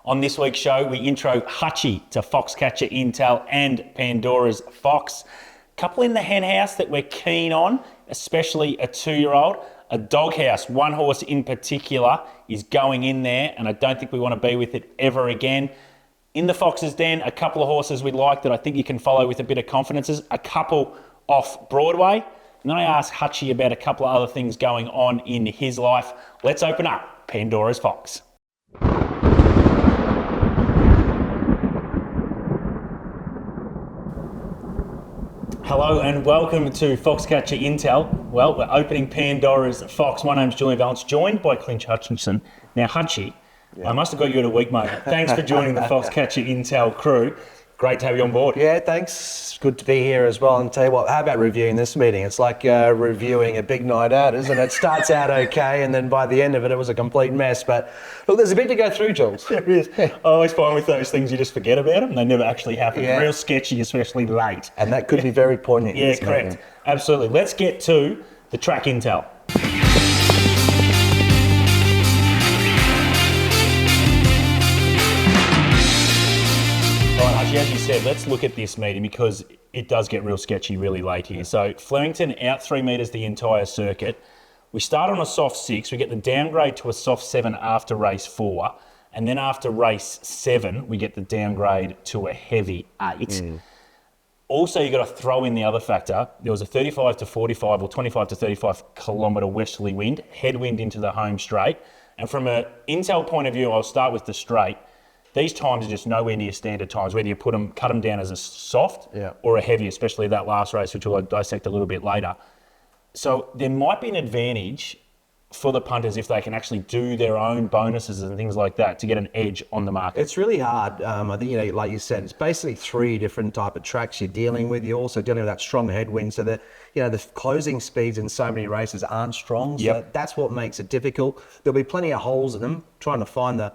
On this week's show, we intro Hutchi to Foxcatcher Intel and Pandora's Fox. Couple in the hen house that we're keen on, especially a 2-year-old. A doghouse, one horse in particular, is going in there, and I don't think we want to be with it ever again. In the Fox's Den, a couple of horses we like that I think you can follow with a bit of confidence. A couple off Broadway. And then I asked Hutchi about a couple of other things going on in his life. Let's open up Pandora's Fox. Hello and welcome to Foxcatcher Intel. Well, we're opening Pandora's Fox. My name's Julian Valance, joined by Clint Hutchinson. Now, Hutchi, I must have got you at a week, mate. Thanks for joining the Foxcatcher Intel crew. Great to have you on board. Yeah, thanks. Good to be here as well. And tell you what, how about reviewing this meeting? It's like reviewing a big night out, isn't it? It starts out okay, and then by the end of it, it was a complete mess. But look, there's a bit to go through, Jules. There is. I always find with those things, you just forget about them. They never actually happen. Yeah. Real sketchy, especially late. And that could be very poignant. Yeah, correct. Absolutely. Let's get to the track intel. As you said, let's look at this meeting because it does get real sketchy really late here. So Flemington out 3 metres the entire circuit. We start on a soft 6. We get the downgrade to a soft 7 after race 4. And then after race 7, we get the downgrade to a heavy 8. Also, you've got to throw in the other factor. There was a 35 to 45 or 25 to 35 kilometre westerly wind, headwind into the home straight. And from an Intel point of view, I'll start with the straight. These times are just nowhere near standard times, whether you cut them down as a soft or a heavy, especially that last race, which we'll dissect a little bit later. So there might be an advantage for the punters if they can actually do their own bonuses and things like that to get an edge on the market. It's really hard. I think, like you said, it's basically 3 different type of tracks you're dealing with. You're also dealing with that strong headwind, so that the closing speeds in so many races aren't strong. So that's what makes it difficult. There'll be plenty of holes in them, trying to find the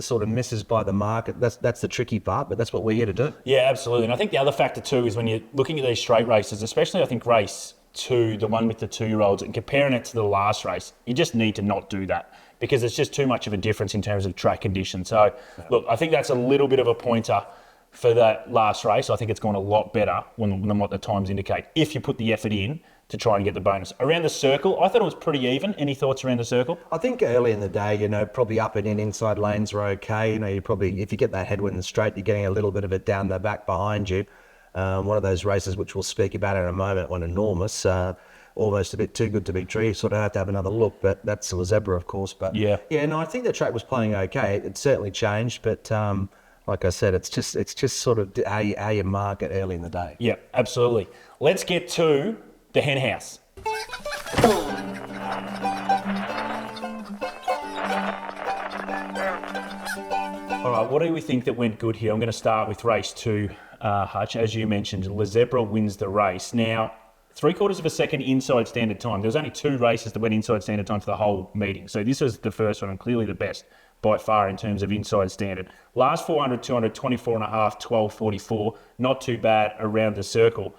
sort of misses by the market. That's the tricky part, but that's what we're here to do. Yeah, absolutely. And I think the other factor too is when you're looking at these straight races, especially I think race 2, the one with the 2-year-olds, and comparing it to the last race, you just need to not do that because it's just too much of a difference in terms of track condition. So look, I think that's a little bit of a pointer for that last race. I think it's gone a lot better than what the times indicate if you put the effort in to try and get the bonus. Around the circle, I thought it was pretty even. Any thoughts around the circle? I think early in the day, probably up and in inside lanes are okay. You probably, if you get that headwind in the straight, you're getting a little bit of it down the back behind you. One of those races, which we'll speak about in a moment, one enormous, almost a bit too good to be true. You sort of have to have another look, but that's a zebra, of course. But I think the track was playing okay. It certainly changed, but like I said, it's just sort of how you mark it early in the day. Yeah, absolutely. Let's get to the hen house. All right, what do we think that went good here? I'm going to start with race 2, Hutch. As you mentioned, Le Zebra wins the race. Now, 3/4 of a second inside standard time. There was only 2 races that went inside standard time for the whole meeting. So this was the first one and clearly the best by far in terms of inside standard. Last 400, 200, 24.5, 12.44. Not too bad around the circle.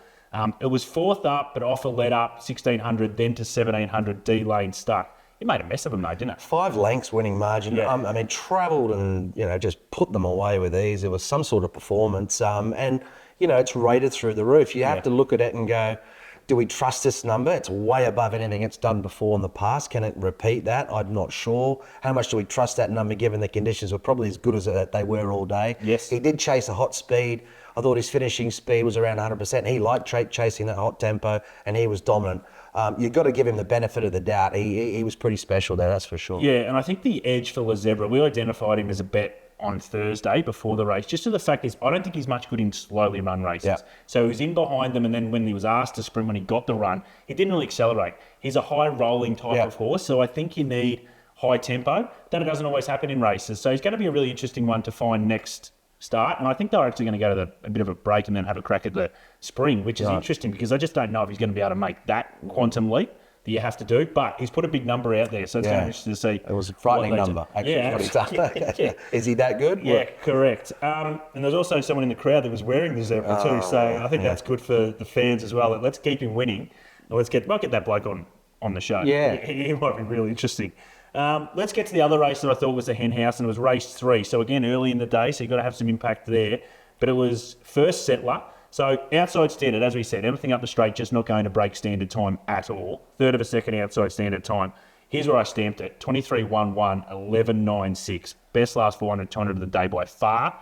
It was 4th up, but offer led up 1,600, then to 1,700, D lane stuck. It made a mess of them though, didn't it? 5 lengths winning margin. Yeah. Travelled and, just put them away with ease. It was some sort of performance. And it's rated through the roof. You have to look at it and go, do we trust this number? It's way above anything it's done before in the past. Can it repeat that? I'm not sure. How much do we trust that number given the conditions were probably as good as they were all day? Yes. He did chase a hot speed. I thought his finishing speed was around 100%. He liked chasing that hot tempo, and he was dominant. You've got to give him the benefit of the doubt. He was pretty special there, that's for sure. Yeah, and I think the edge for Le Zebra, we identified him as a bet on Thursday before the race, just to the fact is I don't think he's much good in slowly run races. Yeah. So he was in behind them, and then when he was asked to sprint when he got the run, he didn't really accelerate. He's a high rolling type of horse, so I think you need high tempo. That doesn't always happen in races. So he's going to be a really interesting one to find next start, and I think they're actually going to go to a bit of a break and then have a crack at the spring, which is interesting because I just don't know if he's going to be able to make that quantum leap that you have to do, but he's put a big number out there, so it's going to be interesting to see. It was a frightening number, actually. Yeah. Is he that good? Yeah, correct. And there's also someone in the crowd that was wearing the zebra too, so I think that's good for the fans as well. Let's keep him winning. Might get that bloke on the show. Yeah. He might be really interesting. Let's get to the other race that I thought was the hen house, and it was race 3. So again, early in the day, so you've got to have some impact there. But it was first settler. So outside standard, as we said, everything up the straight, just not going to break standard time at all. Third of a second outside standard time. Here's where I stamped it. 23.11, 11.96. Best last 400, 200 of the day by far.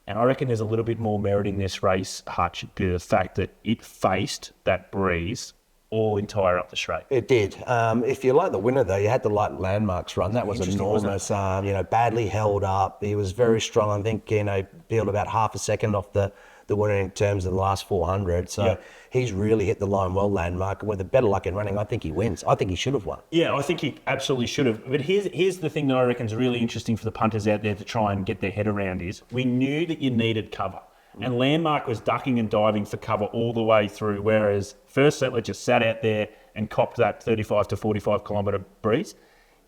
And I reckon there's a little bit more merit in this race, Hutch, the fact that it faced that breeze all entire up the straight. It did. If you like the winner, though, you had the light landmarks run. That was enormous. Badly held up. He was very strong. I think, peeled about half a second off the winner in terms of the last 400. So he's really hit the line well, landmark. And with a better luck in running, I think he wins. I think he should have won. Yeah, I think he absolutely should have. But here's the thing that I reckon is really interesting for the punters out there to try and get their head around is we knew that you needed cover. And Landmark was ducking and diving for cover all the way through, whereas First Settler just sat out there and copped that 35 to 45 kilometre breeze.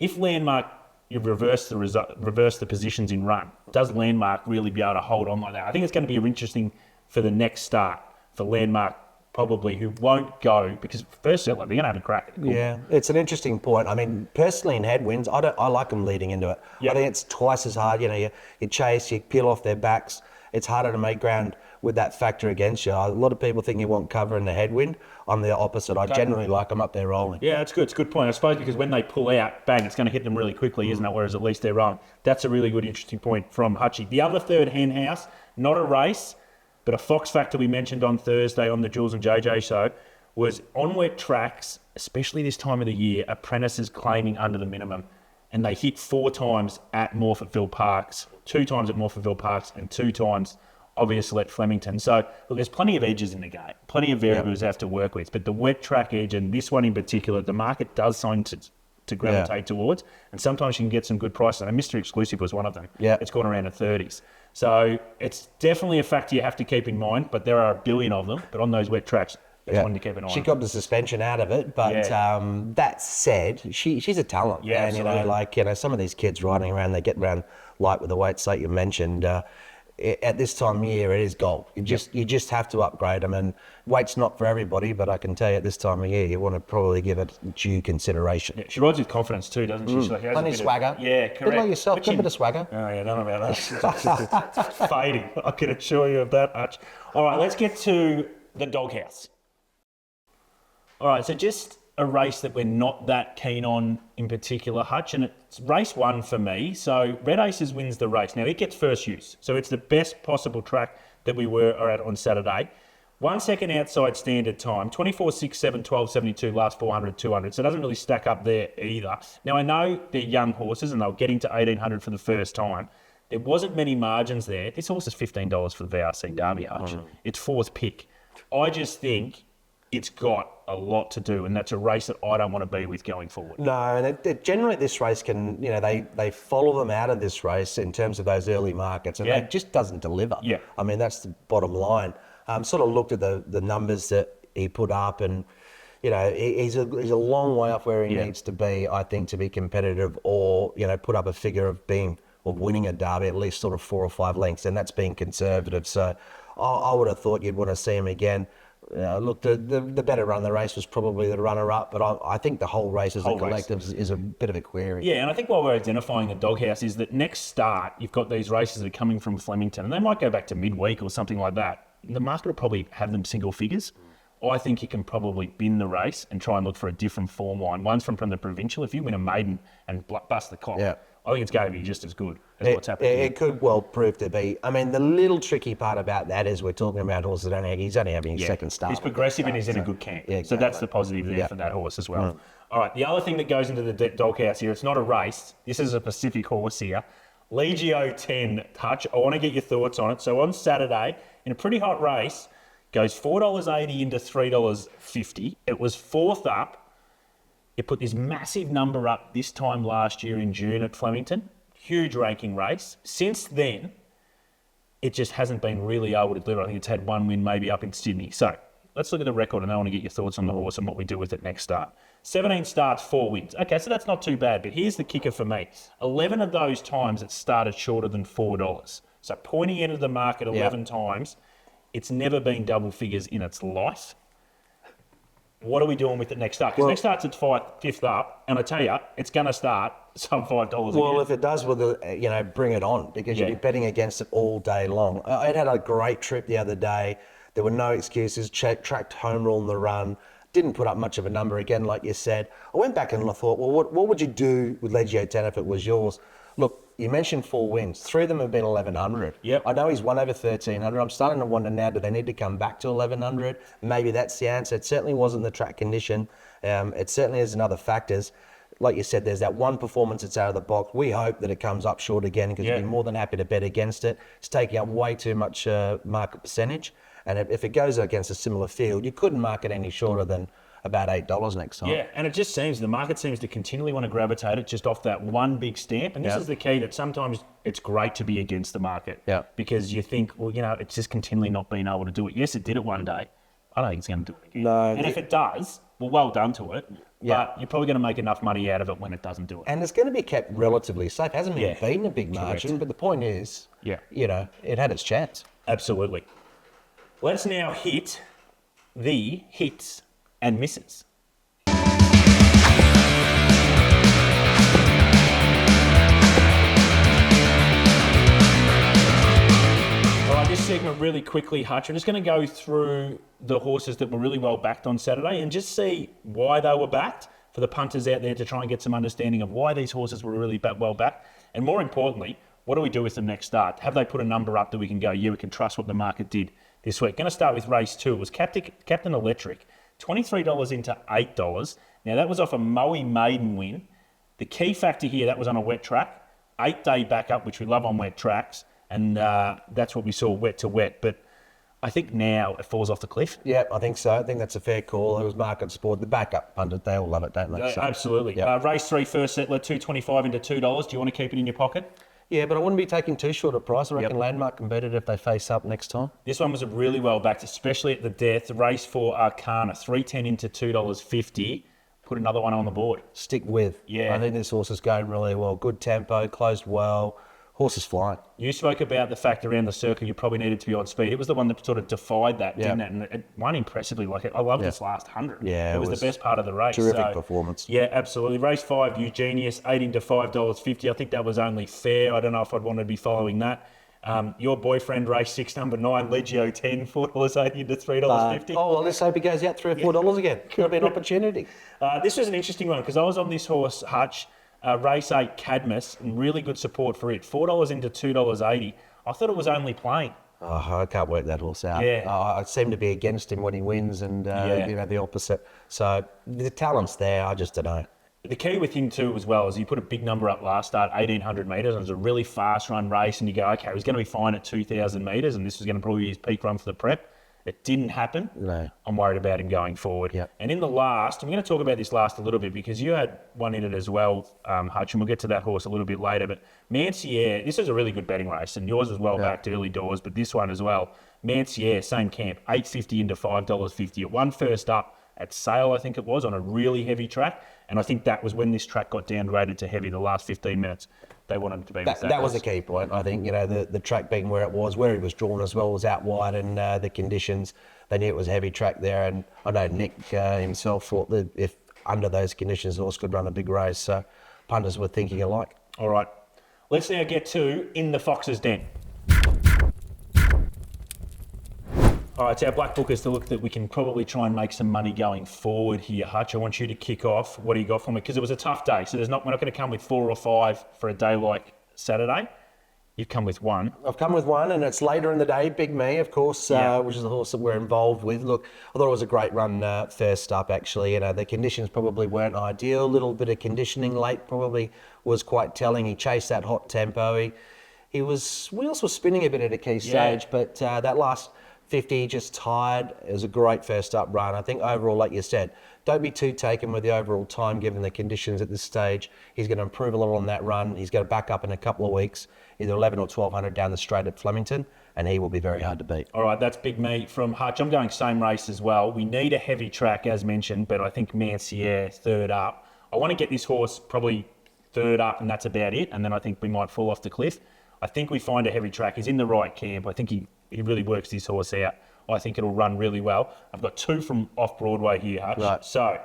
If Landmark, you reverse the positions in run, does Landmark really be able to hold on like that? I think it's going to be interesting for the next start for Landmark, probably, who won't go because First Settler, they're going to have a crack. Yeah, it's an interesting point. I mean, personally, in headwinds, I like them leading into it. Yep. I think it's twice as hard. You chase, you peel off their backs. It's harder to make ground with that factor against you. A lot of people think you want cover in the headwind. I'm the opposite. I generally like them up there rolling. Yeah, that's good. It's a good point. I suppose because when they pull out, bang, it's going to hit them really quickly, isn't it? Whereas at least they're rolling. That's a really good, interesting point from Hutchi. The other third hen house, not a race, but a Fox Factor we mentioned on Thursday on the Jules and JJ show, was on wet tracks, especially this time of the year, apprentices claiming under the minimum. And they hit 4 times at Morphettville Parks, 2 times at Morphettville Parks, and 2 times, obviously, at Flemington. So, look, there's plenty of edges in the game, plenty of variables to have to work with. But the wet track edge, and this one in particular, the market does seem to gravitate towards. And sometimes you can get some good prices. And Mr. Exclusive was one of them. Yeah. It's gone around the 30s. So, it's definitely a factor you have to keep in mind. But there are a billion of them. But on those wet tracks, that's one to keep an eye on. She got the suspension out of it, but that said, she's a talent. Yeah, and absolutely. Some of these kids riding around, they get around light with the weights like you mentioned. At this time of year, it is gold. You just have to upgrade them, and weight's not for everybody. But I can tell you, at this time of year, you want to probably give it due consideration. Yeah, she rides with confidence too, doesn't she? She's like, Plenty of swagger. Yeah, correct. A bit like yourself, a bit of swagger. Oh yeah, none about that. It's fading. I can assure you of that much. All right, let's get to the doghouse. All right, so just a race that we're not that keen on in particular, Hutch, and it's race 1 for me. So Red Aces wins the race. Now, it gets first use, so it's the best possible track that we were at on Saturday. 1 second outside standard time, 24.67, 12.72, last 400, 200, so it doesn't really stack up there either. Now, I know they're young horses, and they're getting to 1,800 for the first time. There wasn't many margins there. This horse is $15 for the VRC Derby, Hutch. It's 4th pick. I just think it's got a lot to do, and that's a race that I don't want to be with going forward. No, and generally this race can, they follow them out of this race in terms of those early markets, and it just doesn't deliver. Yeah. I mean, that's the bottom line. Sort of looked at the numbers that he put up, and he's a long way off where he needs to be, I think, to be competitive, or put up a figure of winning a derby at least sort of 4 or 5 lengths, and that's being conservative. So I would have thought you'd want to see him again. Look, the better run of the race was probably the runner-up, but I think the whole race as a collective is a bit of a query. Yeah, and I think while we're identifying the doghouse is that next start, you've got these races that are coming from Flemington, and they might go back to midweek or something like that. The market will probably have them single figures. I think you can probably bin the race and try and look for a different form line. One's from the provincial. If you win a maiden and bust the cock, I think it's going to be just as good as what's happening. It could well prove to be. I mean, the little tricky part about that is we're talking about horses that he's only having his second start. He's progressive and he's in a good camp. Yeah, so that's the positive there for that horse as well. All right, the other thing that goes into the doghouse here, it's not a race. This is a Pacific horse here. Legio 10, Hutch. I want to get your thoughts on it. So on Saturday, in a pretty hot race, goes $4.80 into $3.50. It was 4th up. It put this massive number up this time last year in June at Flemington. Huge ranking race. Since then, it just hasn't been really able to deliver. I think it's had 1 win maybe up in Sydney. So let's look at the record, and I want to get your thoughts on the horse and what we do with it next start. 17 starts, 4 wins. Okay, so that's not too bad, but here's the kicker for me. 11 of those times it started shorter than $4. So pointing into the market 11 times, it's never been double figures in its life. What are we doing with it next start? Because next start's at fifth up, and I tell you, it's going to start some $5 Well, again. if it does, bring it on, because you'll be betting against it all day long. It had a great trip the other day. There were no excuses. Tracked home rule in the run. Didn't put up much of a number again, like you said. I went back and I thought, well, what would you do with Legio 10 if it was yours? Look, you mentioned 4 wins. 3 of them have been 1,100. Yep. I know he's won over 1,300. I'm starting to wonder now, do they need to come back to 1,100? Maybe that's the answer. It certainly wasn't the track condition. It certainly is another factors. Like you said, there's that one performance that's out of the box. We hope that it comes up short again, because we'd be more than happy to bet against it. It's taking up way too much market percentage. And if it goes against a similar field, you couldn't mark it any shorter than about $8 next time. Yeah, and it just seems, the market seems to continually want to gravitate it just off that one big stamp. And this is the key, that sometimes it's great to be against the market. Yeah. Because you think, well, it's just continually not being able to do it. Yes, it did it one day. I don't think it's going to do it again. No. And if it does, well done to it. Yeah. But you're probably going to make enough money out of it when it doesn't do it. And it's going to be kept relatively safe. It hasn't been beaten a big margin, but the point is, it had its chance. Absolutely. Let's now hit the hits and misses. All right, this segment really quickly, Hutch. I'm just going to go through the horses that were really well backed on Saturday and just see why they were backed, for the punters out there to try and get some understanding of why these horses were really well backed. And more importantly, what do we do with them next start? Have they put a number up that we can go, we can trust what the market did this week? Going to start with race 2. It was Captain Electric. $23 into $8. Now, that was off a Moe maiden win. The key factor here, that was on a wet track. 8-day backup, which we love on wet tracks. And that's what we saw, wet to wet. But I think now it falls off the cliff. Yeah, I think so. I think that's a fair call. It was market support. The backup pundit, they all love it, don't they? So, absolutely. Yep. Race 3, first settler, $2.25 into $2. Do you want to keep it in your pocket? Yeah, but I wouldn't be taking too short a price. I reckon Landmark can beat it if they face up next time. This one was really well backed, especially at the death. Race 4, Arcana, $3.10 into $2.50. Put another one on the board. Stick with. Yeah. I think this horse is going really well. Good tempo, closed well. Horse is flying. You spoke about the fact around the circle you probably needed to be on speed. It was the one that sort of defied that, didn't it? And it won impressively. I loved this last 100. Yeah, it was the best part of the race. Terrific performance. Yeah, absolutely. Race 5, Eugenius, 8 into $5.50. I think that was only fair. I don't know if I'd want to be following that. Your boyfriend, race 6, number 9, Legio 10, $4.80 into $3.50. Well, let's hope he goes out $3 or $4 again. Could be an opportunity. This was an interesting one, because I was on this horse, Hutch, race 8, Cadmus, and really good support for it. $4 into $2.80. I thought it was only plain. Oh, I can't work that horse out. Yeah. I seem to be against him when he wins, and the opposite. So the talent's there. I just don't know. The key with him too, as well, is he put a big number up last start, 1,800 metres. It was a really fast run race, and you go, okay, he's going to be fine at 2,000 metres, and this was going to probably be his peak run for the prep. It didn't happen. No. I'm worried about him going forward. Yep. And in the last, I'm going to talk about this last a little bit, because you had one in it as well, Hutch, and we'll get to that horse a little bit later. But Mancier, this is a really good betting race, and yours was well backed early doors, but this one as well. Mancier, same camp, $8.50 into $5.50. It won first up at Sale, I think it was, on a really heavy track. And I think that was when this track got downgraded to heavy, the last 15 minutes. They wanted it to be that was the key point. I think, the track being where it was, where he was drawn as well, was out wide, and the conditions, they knew it was a heavy track there. And I know Nick himself thought that if under those conditions, the horse could run a big race. So punters were thinking alike. All right. Let's now get to In the Fox's Den. All right, it's our black bookers to look that we can probably try and make some money going forward here, Hutch. I want you to kick off. What do you got for me? Because it was a tough day, so we're not going to come with 4 or 5 for a day like Saturday. You've come with 1. I've come with 1, and it's later in the day. Big Me, of course, which is the horse that we're involved with. Look, I thought it was a great run first up, actually. The conditions probably weren't ideal. A little bit of conditioning late probably was quite telling. He chased that hot tempo. Wheels were spinning a bit at a key stage, but that last 50 just tired. It was a great first up run. I think overall, like you said, don't be too taken with the overall time given the conditions at this stage. He's going to improve a lot on that run. He's going to back up in a couple of weeks, either 11 or 1,200 down the straight at Flemington, and he will be very hard to beat. All right, that's big me from Hutch. I'm going same race as well. We need a heavy track, as mentioned, but I think Mancier third up. I want to get this horse probably third up, and that's about it, and then I think we might fall off the cliff. I think we find a heavy track. He's in the right camp. I think he really works this horse out. I think it'll run really well. I've got 2 from off-Broadway here, Hutch. Right. So,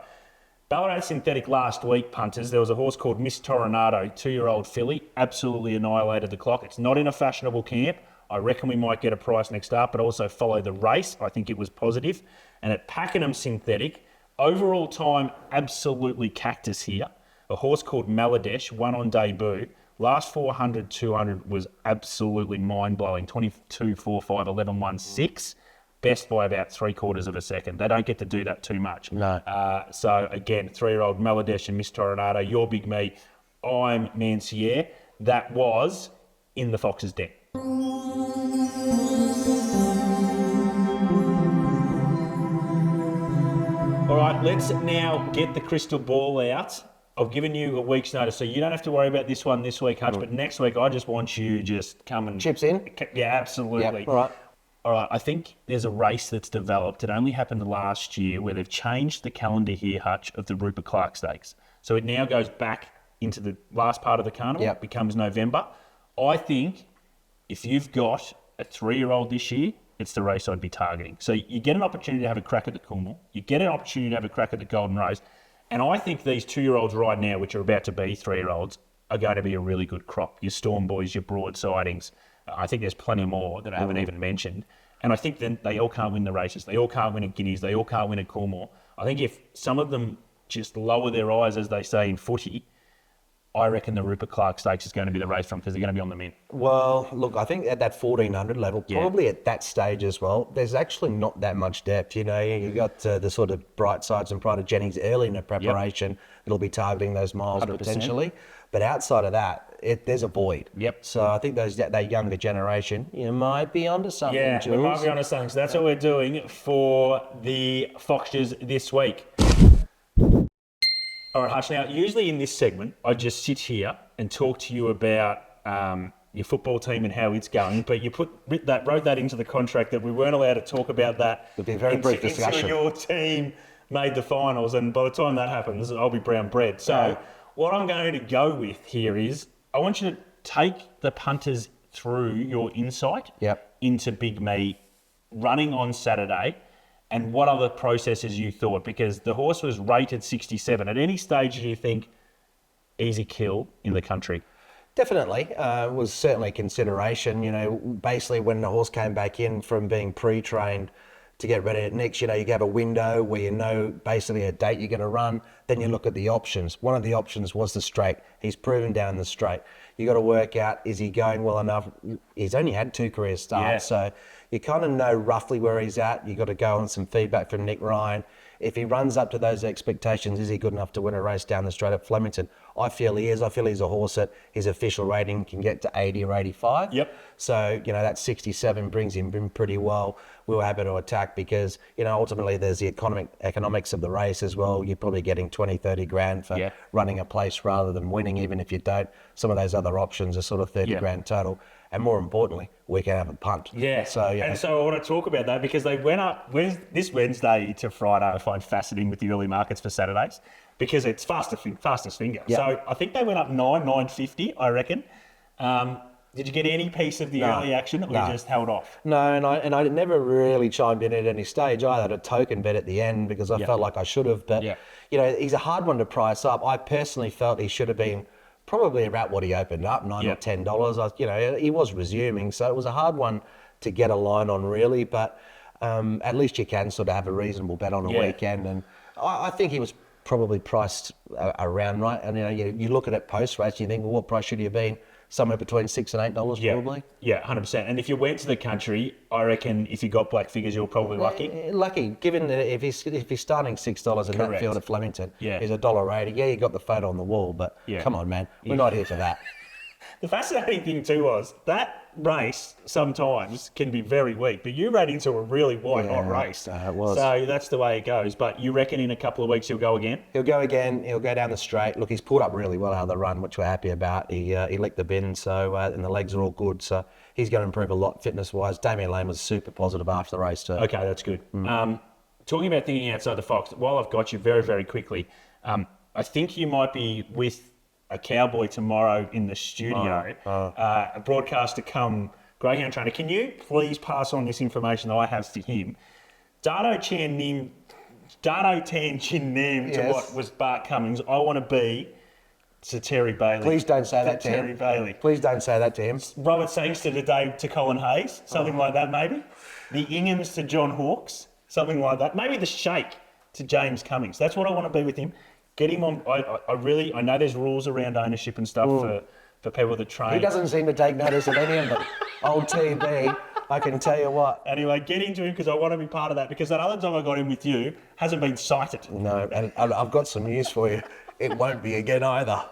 Ballarat Synthetic last week, punters. There was a horse called Miss Toronado, 2-year-old filly, absolutely annihilated the clock. It's not in a fashionable camp. I reckon we might get a price next up, but also follow the race. I think it was positive. And at Pakenham Synthetic, overall time, absolutely cactus here. A horse called Maladesh, won on debut. Last 400, 200 was absolutely mind-blowing. 22, 4, 5, 11, 1, 6. Best by about 3/4 of a second. They don't get to do that too much. No. So again, 3-year-old Maladesh and Miss Toronado, your big me, I'm Mancier. That was in the Fox's den. All right, let's now get the crystal ball out. I've given you a week's notice, so you don't have to worry about this one this week, Hutch, but next week I just want you just come and... Chips in? Yeah, absolutely. Yep, all right. All right, I think there's a race that's developed. It only happened last year where they've changed the calendar here, Hutch, of the Rupert Clarke Stakes. So it now goes back into the last part of the carnival. Yep. Becomes November. I think if you've got a 3-year-old this year, it's the race I'd be targeting. So you get an opportunity to have a crack at the Cornwall. You get an opportunity to have a crack at the Golden Rose. And I think these 2-year-olds right now, which are about to be 3-year-olds, are going to be a really good crop. Your Storm Boys, your Broadsidings. I think there's plenty more that I haven't even mentioned. And I think then they all can't win the races. They all can't win at Guineas. They all can't win at Cornwall. I think if some of them just lower their eyes, as they say in footy, I reckon the Rupert Clarke Stakes is going to be the race from because they're going to be on the min. Well, look, I think at that 1400 level, probably at that stage as well, there's actually not that much depth. You know, you got the sort of bright sides and Pride of Jennings early in the preparation. It'll be targeting those miles 100%. potentially. But outside of that, there's a void. Yep. So I think that younger generation, you might be onto something, Yeah, Jules. we might be onto something. So that's what we're doing for the Foxtures this week. All right, Hutch. Now, usually in this segment, I just sit here and talk to you about your football team and how it's going. But you wrote that into the contract that we weren't allowed to talk about that. It'll be a very brief discussion. Until your team made the finals, and by the time that happens, I'll be brown bread. So what I'm going to go with here is I want you to take the punters through your insight into Big Me running on Saturday. And what other processes you thought? Because the horse was rated 67. At any stage do you think easy kill in the country? Definitely. Was certainly a consideration. You know, basically when the horse came back in from being pre-trained to get ready at next, you know, you have a window where you know basically a date you're going to run. Then you look at the options. One of the options was the straight. He's proven down the straight. You got to work out, is he going well enough? He's only had 2 career starts, so you kind of know roughly where he's at. You got to go on some feedback from Nick Ryan. If he runs up to those expectations, is he good enough to win a race down the straight at Flemington? I feel he is. I feel he's a horse that his official rating can get to 80 or 85. Yep. So, you know, that 67 brings him in pretty well. We were happy to attack because, you know, ultimately there's the economics of the race as well. You're probably getting 20, 30 grand for running a place rather than winning, even if you don't. Some of those other options are sort of 30 grand total. And more importantly, we can have a punt. Yeah. So, And so I want to talk about that because they went up this Wednesday to Friday. I find fascinating with the early markets for Saturdays because it's fastest finger. Yep. So I think they went up 9.50, I reckon. Did you get any piece of the early action or you just held off? No, and I never really chimed in at any stage. I had a token bet at the end because I felt like I should have. But, you know, he's a hard one to price up. I personally felt he should have been probably about what he opened up, $9 or $10. You know, he was resuming, so it was a hard one to get a line on, really. But at least you can sort of have a reasonable bet on a weekend. And I think he was probably priced around right. And, you know, you look at it post-race and you think, well, what price should he have been? Somewhere between $6 and $8 probably. Yeah, 100%. And if you went to the country, I reckon if you got black figures, you're probably lucky. Lucky, given that if he's starting $6 in that field at Flemington, he's $1.80. Yeah, you got the photo on the wall, but come on, man, we're not here for that. The fascinating thing too was that race sometimes can be very weak, but you ran into a really white-hot race. It was. So that's the way it goes. But you reckon in a couple of weeks he'll go again? He'll go again. He'll go down the straight. Look, he's pulled up really well out of the run, which we're happy about. He licked the bin, so and the legs are all good. So he's going to improve a lot fitness-wise. Damien Lane was super positive after the race too. Okay, that's good. Talking about thinking outside the Fox, while I've got you very, very quickly, I think you might be with a cowboy tomorrow in the studio. A broadcaster come greyhound trainer. Can you please pass on this information that I have to him? Dardo Tan Chin Nim to what was Bart Cummings. I want to be to Terry Bailey. Please don't say that to him. Terry Bailey. Please don't say that to him. Robert Sangster to Colin Hayes, something like that maybe. The Inghams to John Hawkes, something like that. Maybe the Sheikh to James Cummings. That's what I want to be with him. Get him on. I know there's rules around ownership and stuff for people that train. He doesn't seem to take notice of any of them. Old TV, I can tell you what. Anyway, get into him because I want to be part of that, because that other time I got in with you hasn't been cited. No, and I've got some news for you. It won't be again either.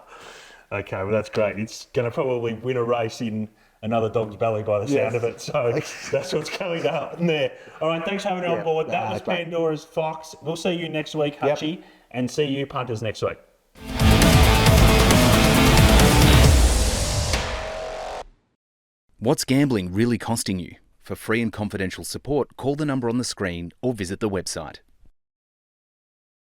Okay, well, that's great. It's going to probably win a race in another dog's belly by the sound of it. So that's what's going on there. All right, thanks for having me on board. That was Pandora's Fox. We'll see you next week, Hutchi, and see you punters next week. What's gambling really costing you? For free and confidential support, call the number on the screen or visit the website.